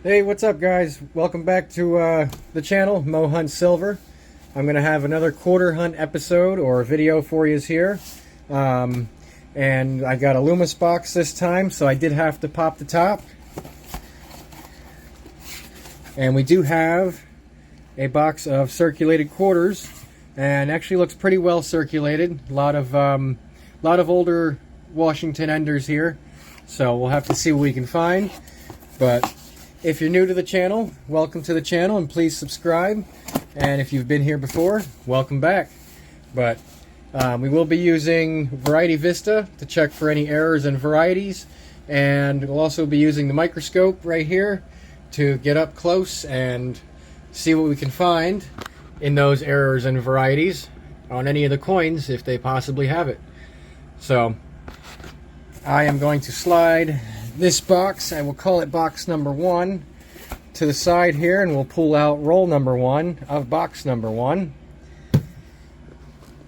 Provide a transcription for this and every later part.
Hey, what's up guys? Welcome back to the channel, Mo Hunt Silver. I'm going to have another quarter hunt episode or video for you here. And I got a Loomis box this time, so I did have to pop the top. And we do have a box of circulated quarters, and actually looks pretty well circulated. A lot of older Washington enders here, so we'll have to see what we can find. But if you're new to the channel, welcome to the channel and please subscribe. And if you've been here before, welcome back. But we will be using Variety Vista to check for any errors in varieties, and we'll also be using the microscope right here to get up close and see what we can find in those errors and varieties on any of the coins if they possibly have it. So I am going to slide this box, I will call it box number 1, to the side here, and we'll pull out roll number 1 of box number 1,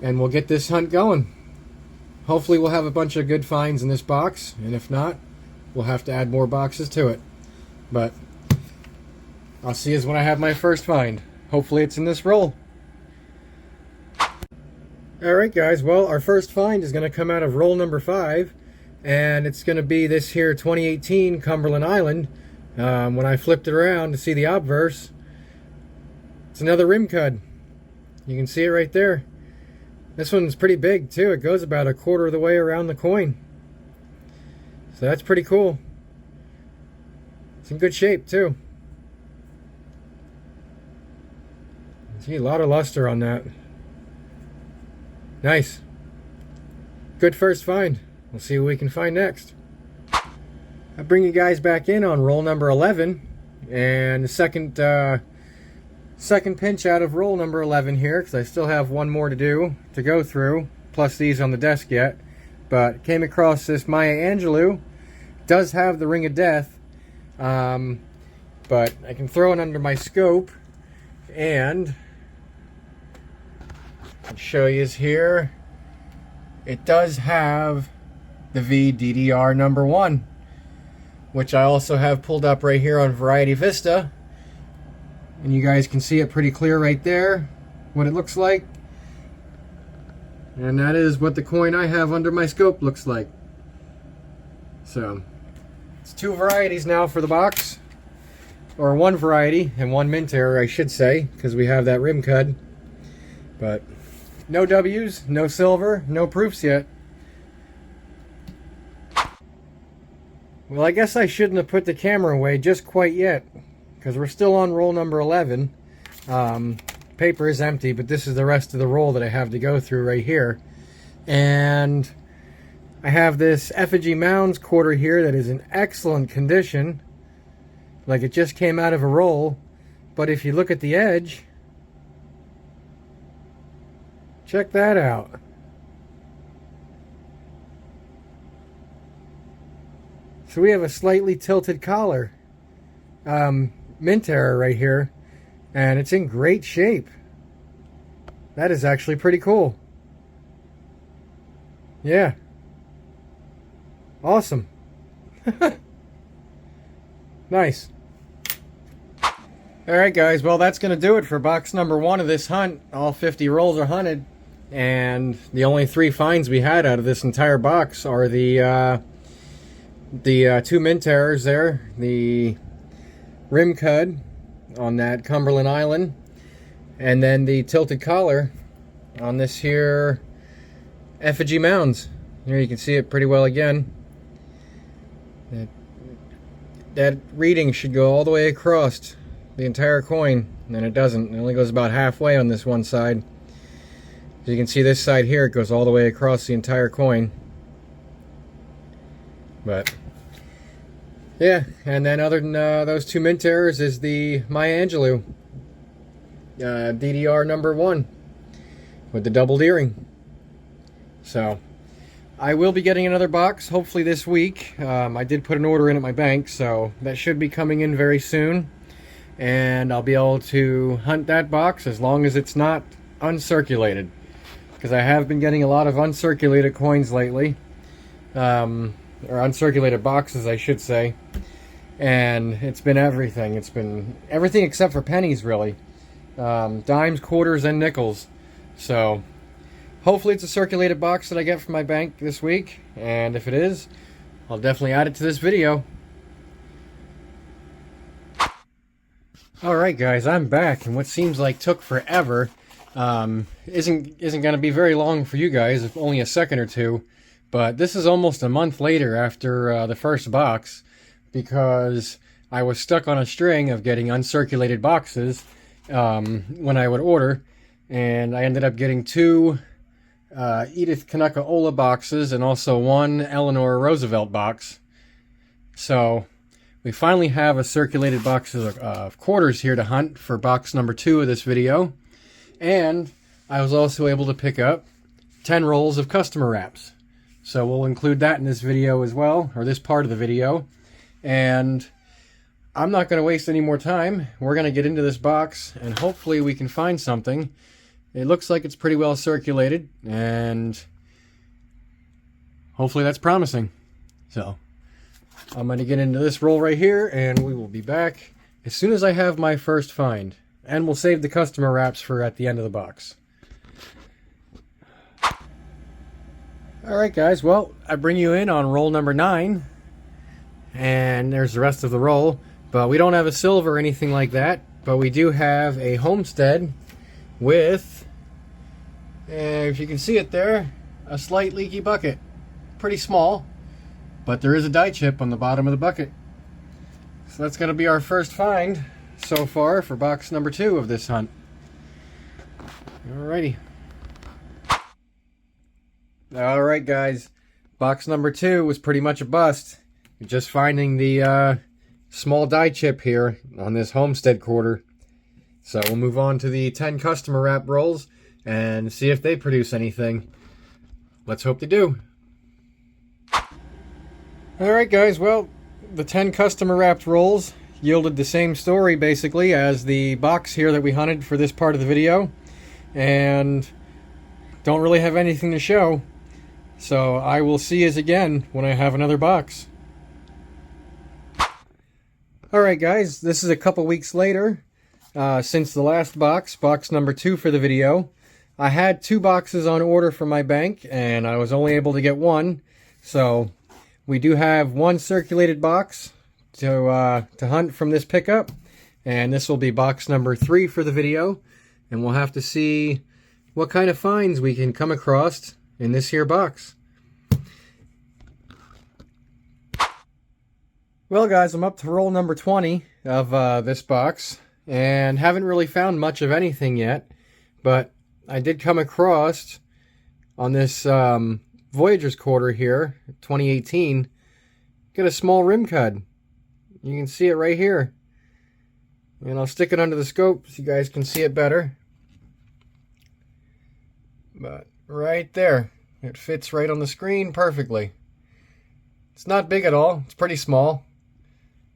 and we'll get this hunt going. Hopefully we'll have a bunch of good finds in this box, and if not, we'll have to add more boxes to it. But I'll see you when I have my first find. Hopefully it's in this roll. Alright guys, well, our first find is going to come out of roll number 5, and it's going to be this here 2018 Cumberland Island. When I flipped it around to see the obverse, it's another rim cud. You can see it right there. This one's pretty big too. It goes about 1/4 of the way around the coin. So that's pretty cool. It's in good shape too. See, a lot of luster on that. Nice. Good first find. We'll see what we can find next. I bring you guys back in on roll number 11, and the second pinch out of roll number 11 here, because I still have one more to go through, plus these on the desk yet. But came across this Maya Angelou. Does have the Ring of Death, but I can throw it under my scope, and I'll show you here. It does have the VDDR number 1, which I also have pulled up right here on Variety Vista, and you guys can see it pretty clear right there what it looks like, and that is what the coin I have under my scope looks like. So it's 2 varieties now for the box, or 1 variety and 1 mint error I should say, because we have that rim cud. But no W's, no silver, no proofs yet. Well, I guess I shouldn't have put the camera away just quite yet, because we're still on roll number 11. Paper is empty, but this is the rest of the roll that I have to go through right here. And I have this Effigy Mounds quarter here that is in excellent condition, like it just came out of a roll. But if you look at the edge, check that out. So we have a slightly tilted collar, mint error right here, and it's in great shape. That is actually pretty cool. Yeah. Awesome. Nice. Alright guys, well that's going to do it for box number 1 of this hunt. All 50 rolls are hunted, and the only 3 finds we had out of this entire box are the 2 mint errors there, the rim cud on that Cumberland Island, and then the tilted collar on this here Effigy Mounds. Here you can see it pretty well again. That reading should go all the way across the entire coin, and it doesn't. It only goes about halfway on this one side. As you can see, this side here, it goes all the way across the entire coin. But yeah, and then other than those 2 mint errors is the Maya Angelou DDR number 1 with the doubled earring. So I will be getting another box hopefully this week. I did put an order in at my bank, so that should be coming in very soon, and I'll be able to hunt that box as long as it's not uncirculated, because I have been getting a lot of uncirculated coins lately. or uncirculated boxes I should say, and it's been everything. It's been everything except for pennies, really. Dimes, quarters, and nickels. So hopefully it's a circulated box that I get from my bank this week, and if it is, I'll definitely add it to this video. Alright guys, I'm back, and what seems like took forever isn't going to be very long for you guys, if only a second or two. But this is almost a month later after the first box, because I was stuck on a string of getting uncirculated boxes when I would order, and I ended up getting 2 Edith Kanaka Ola boxes and also 1 Eleanor Roosevelt box. So we finally have a circulated box of quarters here to hunt for box number 2 of this video. And I was also able to pick up 10 rolls of customer wraps. So we'll include that in this video as well, or this part of the video. And I'm not going to waste any more time. We're going to get into this box, and hopefully we can find something. It looks like it's pretty well circulated, and hopefully that's promising. So I'm going to get into this roll right here, and we will be back as soon as I have my first find. And we'll save the customer wraps for at the end of the box. Alright guys, well, I bring you in on roll number 9. And there's the rest of the roll. But we don't have a silver or anything like that. But we do have a homestead with, if you can see it there, a slight leaky bucket. Pretty small, but there is a die chip on the bottom of the bucket. So that's going to be our first find so far for box number 2 of this hunt. Alrighty. Alright guys, box number 2 was pretty much a bust. Just finding the small die chip here on this homestead quarter. So we'll move on to the 10 customer wrap rolls and see if they produce anything. Let's hope they do. Alright guys, well, the 10 customer wrapped rolls yielded the same story basically as the box here that we hunted for this part of the video, and don't really have anything to show. So I will see you again when I have another box. Alright guys, this is a couple weeks later since the last box, box number 2 for the video. I had 2 boxes on order from my bank, and I was only able to get 1. So we do have 1 circulated box to hunt from this pickup, and this will be box number 3 for the video. And we'll have to see what kind of finds we can come across in this here box. Well guys, I'm up to roll number 20 of this box, and haven't really found much of anything yet, but I did come across on this Voyager's quarter here, 2018, get a small rim cud. You can see it right here, and I'll stick it under the scope so you guys can see it better. But right there, it fits right on the screen perfectly. It's not big at all, it's pretty small,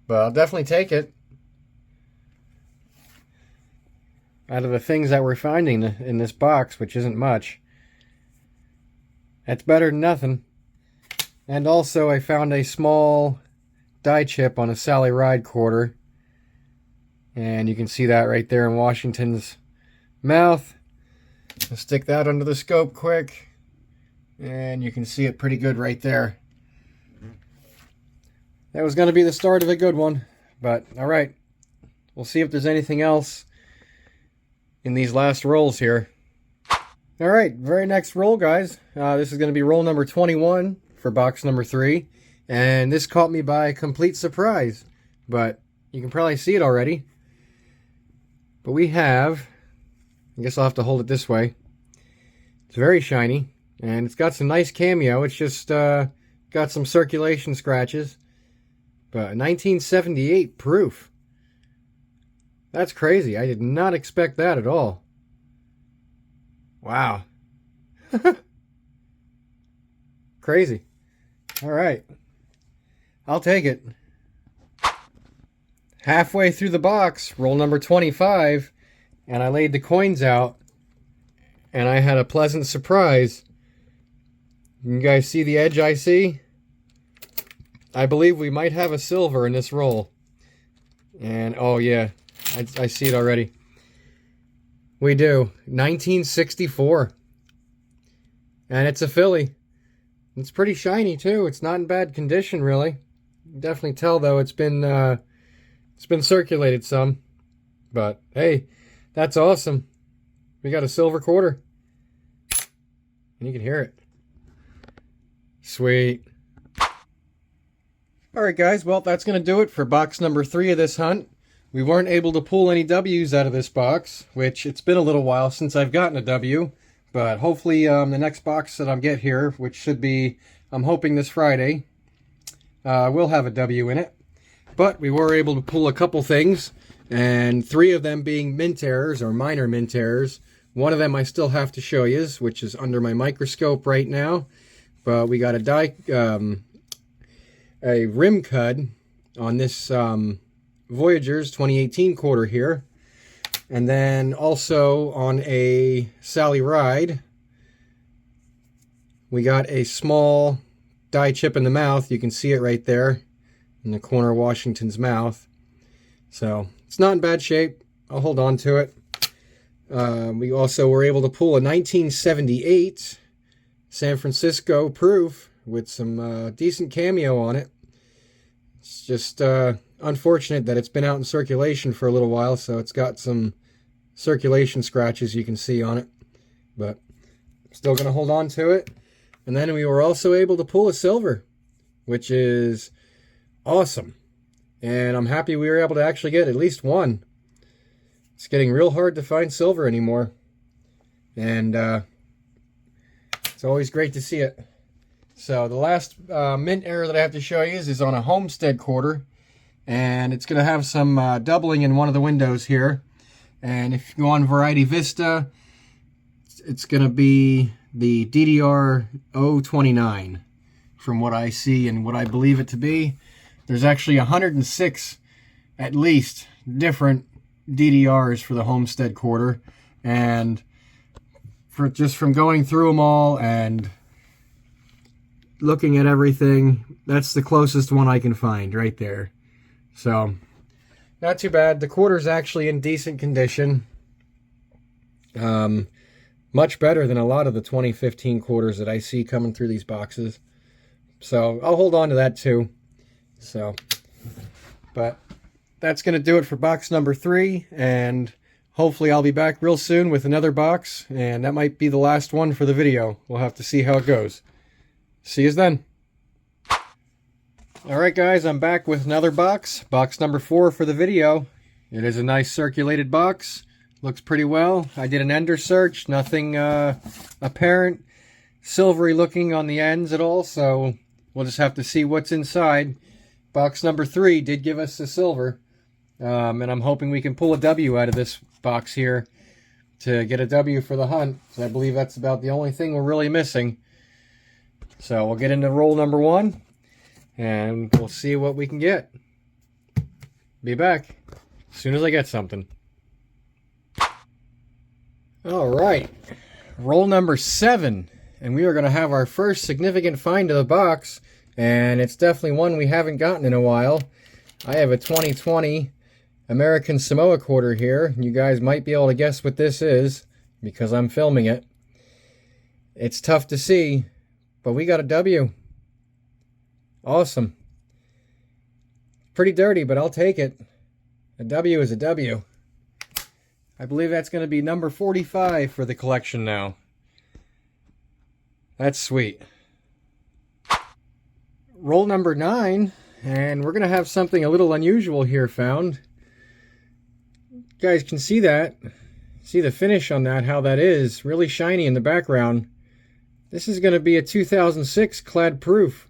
but I'll definitely take it. Out of the things that we're finding in this box, which isn't much, that's better than nothing. And also I found a small die chip on a Sally Ride quarter, and you can see that right there in Washington's mouth. I'll stick that under the scope quick, and you can see it pretty good right there. That was going to be the start of a good one, but alright, we'll see if there's anything else in these last rolls here. Alright, very next roll guys, this is going to be roll number 21 for box number 3, and this caught me by complete surprise, but you can probably see it already. But we have, I guess I'll have to hold it this way, it's very shiny, and it's got some nice cameo. It's just got some circulation scratches, but 1978 proof. That's crazy. I did not expect that at all. Wow. Crazy. Alright. I'll take it. Halfway through the box, roll number 25, and I laid the coins out, and I had a pleasant surprise. You guys see the edge I see? I believe we might have a silver in this roll. And oh yeah, I see it already. We do. 1964. And it's a Philly. It's pretty shiny too. It's not in bad condition really. You can definitely tell though it's been circulated some. But hey, that's awesome. We got a silver quarter. And you can hear it. Sweet. Alright guys, well that's going to do it for box number 3 of this hunt. We weren't able to pull any W's out of this box, which it's been a little while since I've gotten a W. But hopefully the next box that I'll get here, which should be, I'm hoping this Friday, will have a W in it. But we were able to pull a couple things, and 3 of them being mint errors or minor mint errors. One of them I still have to show you, which is under my microscope right now. But we got a rim cud on this Voyager's 2018 quarter here. And then also on a Sally Ride, we got a small die chip in the mouth. You can see it right there in the corner of Washington's mouth. So it's not in bad shape. I'll hold on to it. We also were able to pull a 1978 San Francisco proof with some decent cameo on it. It's just unfortunate that it's been out in circulation for a little while, so it's got some circulation scratches you can see on it. But I'm still going to hold on to it. And then we were also able to pull a silver, which is awesome. And I'm happy we were able to actually get at least one. It's getting real hard to find silver anymore. And it's always great to see it. So the last mint error that I have to show you is on a Homestead quarter. And it's going to have some doubling in one of the windows here. And if you go on Variety Vista, it's going to be the DDR 029 from what I see and what I believe it to be. There's actually 106 at least different DDRs for the Homestead quarter, and just from going through them all and looking at everything, that's the closest one I can find right there. So not too bad. The quarter's actually in decent condition, much better than a lot of the 2015 quarters that I see coming through these boxes. So I'll hold on to that too. So, but that's going to do it for box number 3, and hopefully I'll be back real soon with another box, and that might be the last one for the video. We'll have to see how it goes. See you then. Alright guys, I'm back with another box. Box number 4 for the video. It is a nice circulated box. Looks pretty well. I did an ender search. Nothing apparent silvery looking on the ends at all, so we'll just have to see what's inside. Box number 3 did give us a silver. And I'm hoping we can pull a W out of this box here to get a W for the hunt. So I believe that's about the only thing we're really missing. So we'll get into roll number 1 and we'll see what we can get. Be back as soon as I get something. Alright, roll number 7. And we are going to have our first significant find of the box. And it's definitely one we haven't gotten in a while. I have a 2020 American Samoa quarter here. You guys might be able to guess what this is because I'm filming it. It's tough to see, but we got a W. Awesome. Pretty dirty, but I'll take it. A W is a W. I believe that's going to be number 45 for the collection now. That's sweet. Roll number 9, and we're going to have something a little unusual here found. You guys can see that. See the finish on that, how that is. Really shiny in the background. This is going to be a 2006 clad proof.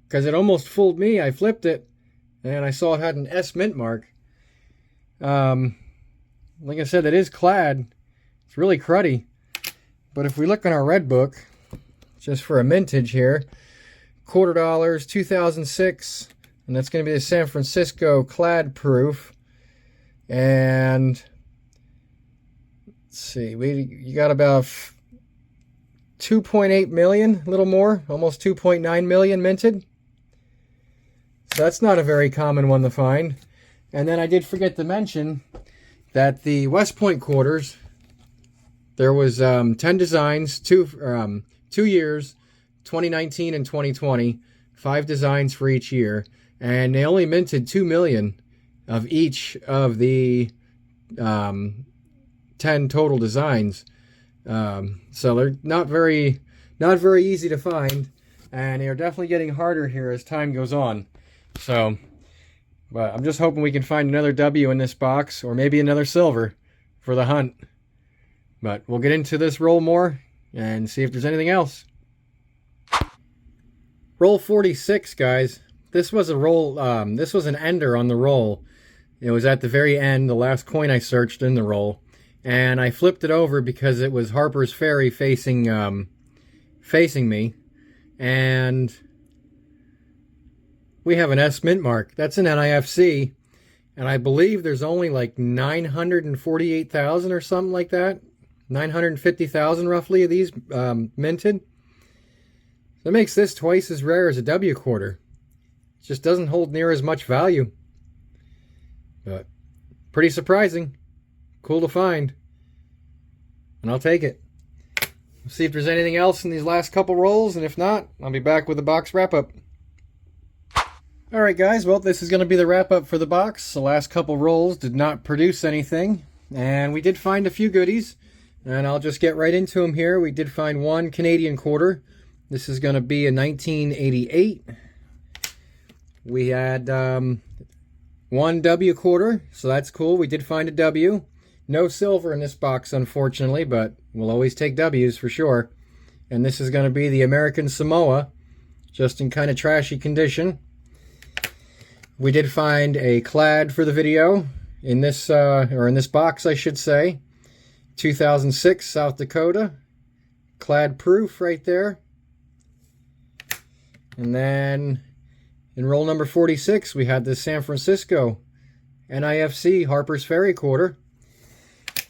Because it almost fooled me. I flipped it, and I saw it had an S mint mark. Like I said, it is clad. It's really cruddy. But if we look in our red book, just for a mintage here, $quarter, 2006, and that's going to be the San Francisco clad proof. And let's see, you got about 2.8 million, a little more, almost 2.9 million minted. So that's not a very common one to find. And then I did forget to mention that the West Point quarters, there was 10 designs, 2 years, 2019 and 2020, 5 designs for each year, and they only minted 2 million of each of the 10 total designs. So they're not very easy to find, and they are definitely getting harder here as time goes on. So, but I'm just hoping we can find another W in this box, or maybe another silver for the hunt. But we'll get into this roll more and see if there's anything else. Roll 46, guys. This was a roll. This was an ender on the roll. It was at the very end, the last coin I searched in the roll, and I flipped it over because it was Harper's Ferry facing me, and we have an S mint mark. That's an NIFC, and I believe there's only like 948,000 or something like that. 950,000 roughly of these minted. That makes this twice as rare as a W quarter. It just doesn't hold near as much value. But pretty surprising. Cool to find. And I'll take it. We'll see if there's anything else in these last couple rolls, and if not, I'll be back with the box wrap-up. Alright guys, well, this is going to be the wrap-up for the box. The last couple rolls did not produce anything, and we did find a few goodies. And I'll just get right into them here. We did find one Canadian quarter. This is going to be a 1988. We had one W quarter, so that's cool. We did find a W. No silver in this box, unfortunately, but we'll always take W's for sure. And this is going to be the American Samoa, just in kind of trashy condition. We did find a clad for the video in this, or in this box, I should say. 2006 South Dakota, clad proof right there. And then in roll number 46, we had this San Francisco NIFC Harper's Ferry quarter.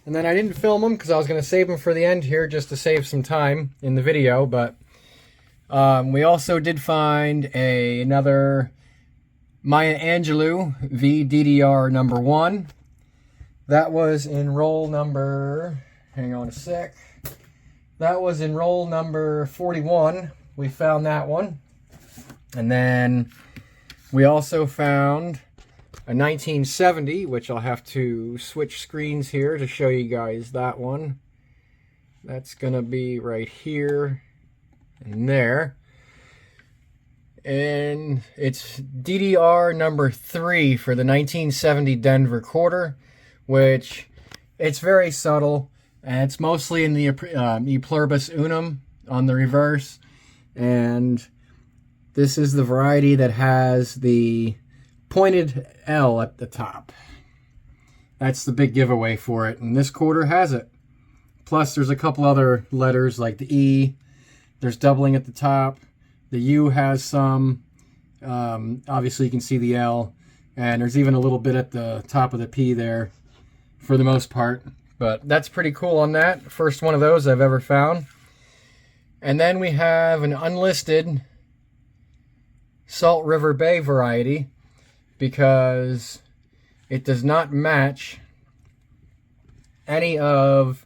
And then I didn't film them because I was going to save them for the end here just to save some time in the video. But we also did find another Maya Angelou VDDR number 1. That was in roll number, hang on a sec. That was in roll number 41. We found that one. And then we also found a 1970, which I'll have to switch screens here to show you guys that one. That's going to be right here and there. And it's DDR number 3 for the 1970 Denver quarter, which it's very subtle, and it's mostly in the E pluribus unum on the reverse. And this is the variety that has the pointed L at the top. That's the big giveaway for it, and this quarter has it. Plus there's a couple other letters like the E, there's doubling at the top, the U has some, obviously you can see the L, and there's even a little bit at the top of the P there for the most part. But that's pretty cool on that. First one of those I've ever found. And then we have an unlisted Salt River Bay variety because it does not match any of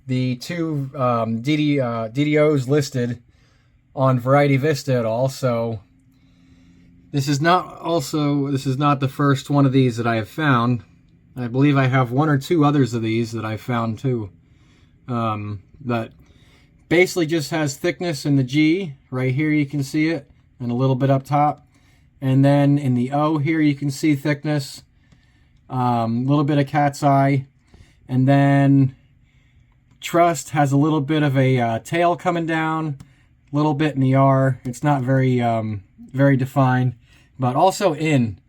the two DDOs listed on Variety Vista at all. So this is not the first one of these that I have found. I believe I have one or two others of these that I found too. That basically just has thickness in the G. Right here you can see it, and a little bit up top. And then in the O here you can see thickness, a little bit of cat's eye. And then Trust has a little bit of a tail coming down, a little bit in the R. It's not very very defined. But also in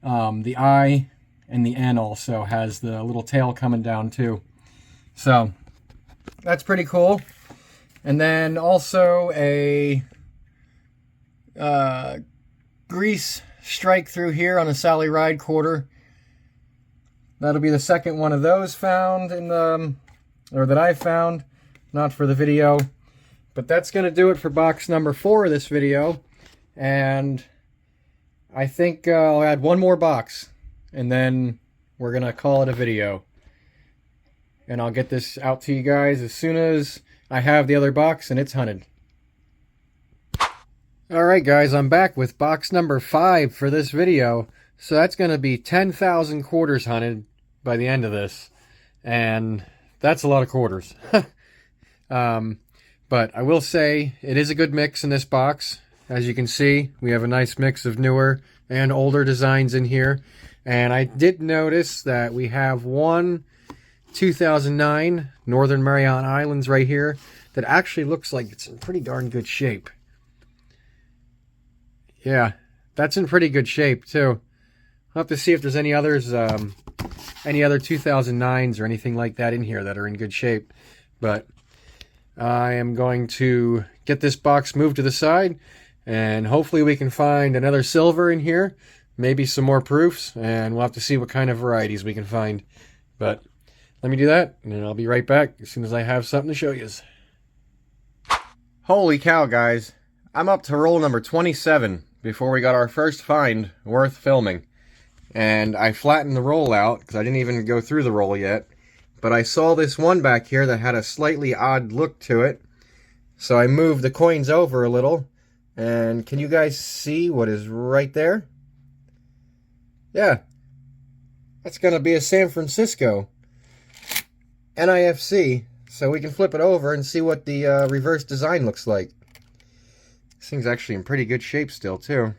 the I and the N also has the little tail coming down too. So that's pretty cool. And then also a grease strike through here on a Sally Ride quarter. That'll be the second one of those found in the, or that I found, not for the video. But that's going to do it for box number 4 of this video. And I think I'll add one more box. and then we're gonna call it a video. And I'll get this out to you guys as soon as I have the other box and it's hunted. Alright guys, I'm back with box number 5 for this video. So that's going to be 10,000 quarters hunted by the end of this. And that's a lot of quarters. But I will say it is a good mix in this box. As you can see, we have a nice mix of newer and older designs in here. And I did notice that we have one 2009 Northern Mariana Islands right here that actually looks like it's in pretty darn good shape. Yeah, that's in pretty good shape too. I'll have to see if there's any others, any other 2009s or anything like that in here that are in good shape. But I am going to get this box moved to the side, and hopefully we can find another silver in here, maybe some more proofs, and we'll have to see what kind of varieties we can find. But let me do that, and I'll be right back as soon as I have something to show you. Holy cow, guys. I'm up to roll number 27 before we got our first find worth filming. And I flattened the roll out because I didn't even go through the roll yet. But I saw this one back here that had a slightly odd look to it. So I moved the coins over a little. And can you guys see what is right there? Yeah. That's going to be a San Francisco NIFC. So we can flip it over and see what the reverse design looks like. This thing's actually in pretty good shape still, too.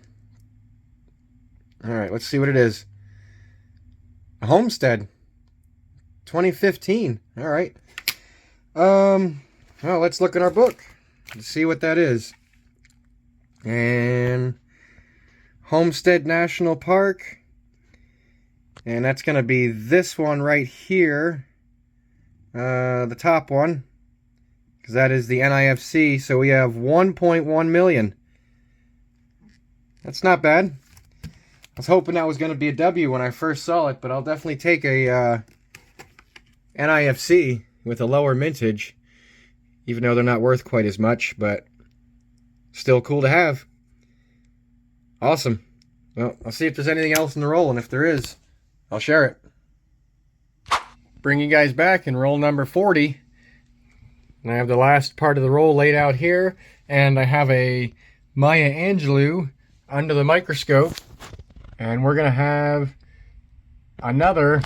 Alright, let's see what it is. A Homestead. 2015. Alright. Well, let's look in our book and see what that is. And Homestead National Park. And that's going to be this one right here. The top one. Because that is the NIFC. So we have 1.1 million. That's not bad. I was hoping that was going to be a W when I first saw it, but I'll definitely take a NIFC with a lower mintage, even though they're not worth quite as much, but still cool to have. Awesome. Well, I'll see if there's anything else in the roll, and if there is, I'll share it. Bring you guys back in roll number 40. And I have the last part of the roll laid out here, and I have a Maya Angelou under the microscope. And we're going to have another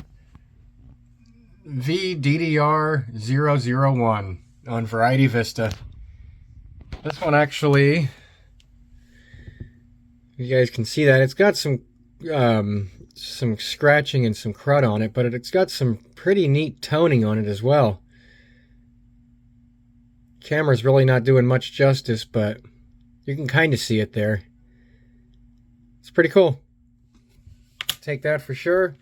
VDDR001 on Variety Vista. This one actually, you guys can see that it's got some scratching and some crud on it, but it's got some pretty neat toning on it as well. Camera's really not doing much justice, but you can kind of see it there. It's pretty cool. Take that for sure.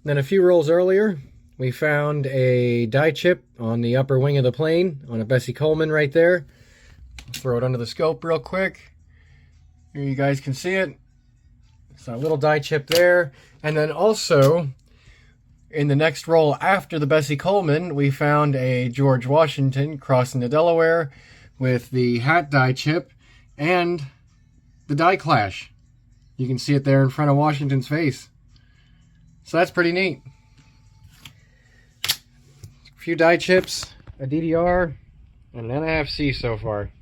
Then a few rolls earlier, we found a die chip on the upper wing of the plane on a Bessie Coleman right there. Throw it under the scope real quick. Here you guys can see it. It's a little die chip there. And then also, in the next roll after the Bessie Coleman, we found a George Washington crossing the Delaware with the hat die chip and the die clash. You can see it there in front of Washington's face. So that's pretty neat. A few die chips, a DDR, and an NIFC so far.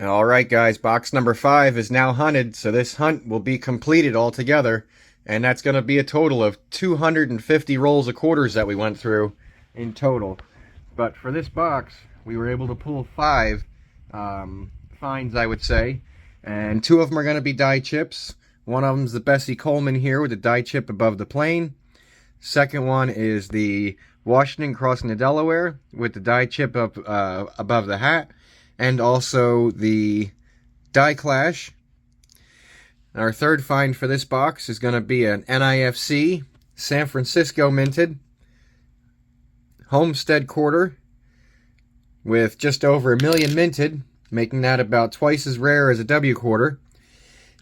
Alright guys, box number 5 is now hunted, so this hunt will be completed altogether. And that's going to be a total of 250 rolls of quarters that we went through in total. But for this box, we were able to pull 5 finds, I would say. And 2 of them are going to be die chips. One of them's the Bessie Coleman here with the die chip above the plane. Second one is the Washington crossing the Delaware with the die chip up above the hat. And also the die clash. Our third find for this box is going to be an NIFC San Francisco minted Homestead quarter with just over 1 million minted, making that about twice as rare as a W quarter.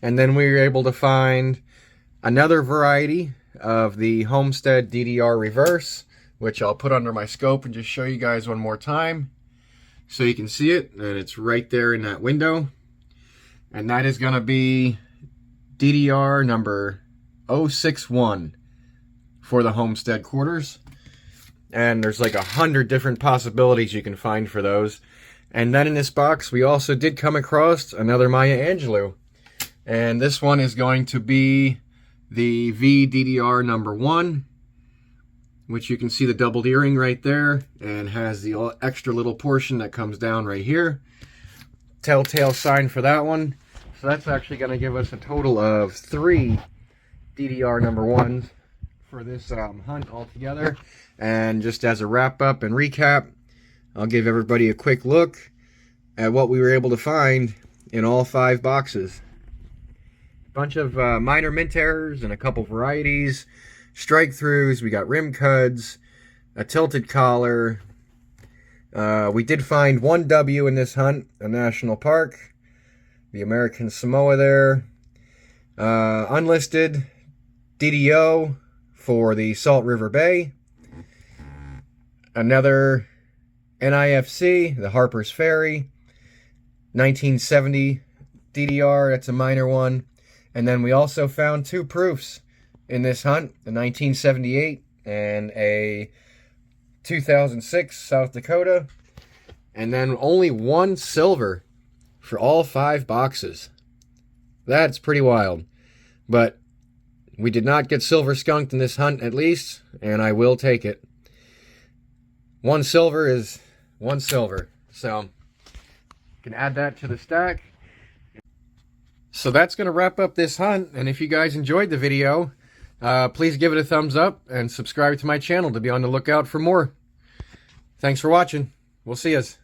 And then we were able to find another variety of the Homestead DDR reverse, which I'll put under my scope and just show you guys one more time so you can see it. And it's right there in that window. And that is going to be DDR number 061 for the homestead quarters. And there's like 100 different possibilities you can find for those. And then in this box, we also did come across another Maya Angelou. And this one is going to be the VDDR number 1, which you can see the doubled earring right there, and has the extra little portion that comes down right here. Telltale sign for that one. So that's actually going to give us a total of 3 DDR number 1s for this hunt altogether. And just as a wrap up and recap, I'll give everybody a quick look at what we were able to find in all 5 boxes. Bunch of minor mint errors and a couple varieties, strike throughs. We got rim cuds, a tilted collar. We did find 1 W in this hunt, a national park, the American Samoa there, unlisted DDO for the Salt River Bay, another NIFC, the Harper's Ferry, 1970 DDR, that's a minor one. And then we also found 2 proofs in this hunt, a 1978 and a 2006 South Dakota. And then only 1 silver for all 5 boxes. That's pretty wild. But we did not get silver skunked in this hunt, at least, and I will take it. 1 silver is 1 silver. So you can add that to the stack. So that's going to wrap up this hunt, and if you guys enjoyed the video, please give it a thumbs up and subscribe to my channel to be on the lookout for more. Thanks for watching. We'll see yous.